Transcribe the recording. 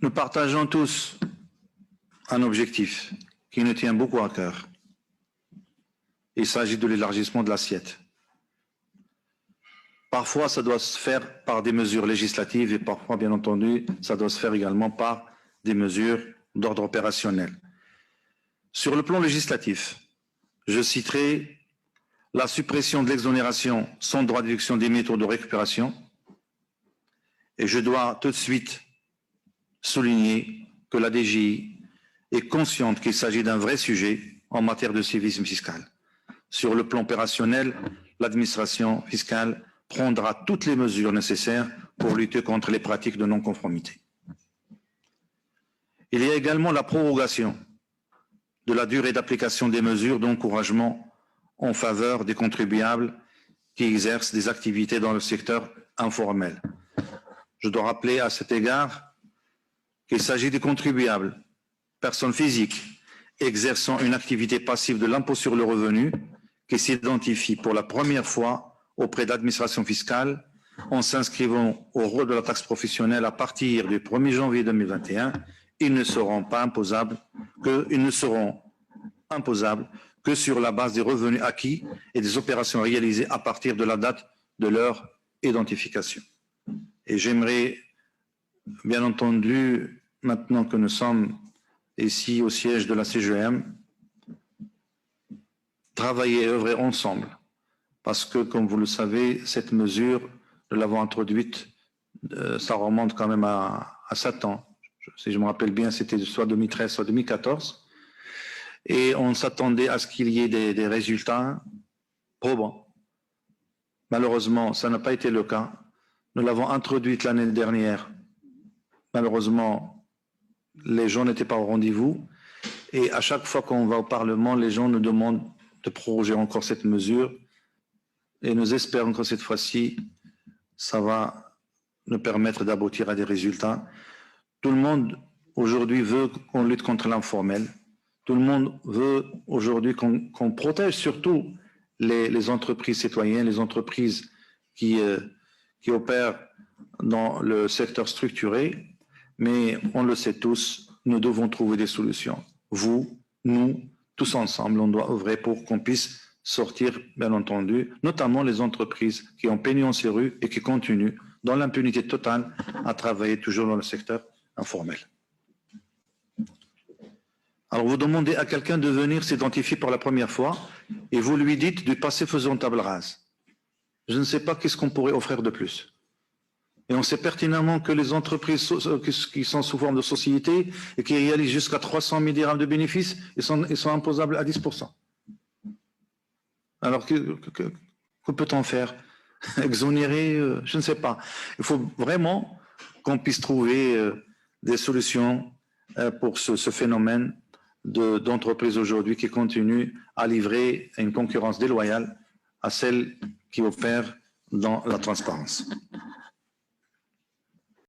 Nous partageons tous un objectif qui nous tient beaucoup à cœur. Il s'agit de l'élargissement de l'assiette. Parfois, ça doit se faire par des mesures législatives et parfois, bien entendu, ça doit se faire également par des mesures d'ordre opérationnel. Sur le plan législatif, je citerai la suppression de l'exonération sans droit de déduction des méthodes de récupération. Et je dois tout de suite souligner que la DGI est consciente qu'il s'agit d'un vrai sujet en matière de civisme fiscal. Sur le plan opérationnel, l'administration fiscale prendra toutes les mesures nécessaires pour lutter contre les pratiques de non-conformité. Il y a également la prorogation de la durée d'application des mesures d'encouragement en faveur des contribuables qui exercent des activités dans le secteur informel. Je dois rappeler à cet égard qu'il s'agit des contribuables, personnes physiques, exerçant une activité passive de l'impôt sur le revenu qui s'identifient pour la première fois auprès de l'administration fiscale en s'inscrivant au rôle de la taxe professionnelle à partir du 1er janvier 2021. Ils ne seront imposables que sur la base des revenus acquis et des opérations réalisées à partir de la date de leur identification. Et j'aimerais, bien entendu, maintenant que nous sommes ici au siège de la CGM, travailler et œuvrer ensemble. Parce que, comme vous le savez, cette mesure, nous l'avons introduite, ça remonte quand même à 7 ans. Si je me rappelle bien, c'était soit 2013, soit 2014. Et on s'attendait à ce qu'il y ait des résultats probants. Malheureusement, ça n'a pas été le cas. Nous l'avons introduite l'année dernière. Malheureusement, les gens n'étaient pas au rendez-vous. Et à chaque fois qu'on va au Parlement, les gens nous demandent de proroger encore cette mesure. Et nous espérons que cette fois-ci, ça va nous permettre d'aboutir à des résultats. Tout le monde aujourd'hui veut qu'on lutte contre l'informel. Tout le monde veut aujourd'hui qu'on protège surtout les entreprises citoyennes, les entreprises qui opèrent dans le secteur structuré. Mais on le sait tous, nous devons trouver des solutions. Vous, nous, tous ensemble, on doit œuvrer pour qu'on puisse sortir, bien entendu, notamment les entreprises qui ont pignon sur rue et qui continuent, dans l'impunité totale, à travailler toujours dans le secteur informel. Alors vous demandez à quelqu'un de venir s'identifier pour la première fois et vous lui dites de passer faisant table rase. Je ne sais pas qu'est-ce qu'on pourrait offrir de plus. Et on sait pertinemment que les entreprises qui sont sous forme de société et qui réalisent jusqu'à 300 000 dirhams de bénéfices, ils sont imposables à 10%. Alors que peut-on faire? Exonérer? Je ne sais pas. Il faut vraiment qu'on puisse trouver des solutions pour ce phénomène d'entreprises aujourd'hui qui continuent à livrer une concurrence déloyale à celles qui opèrent dans la transparence.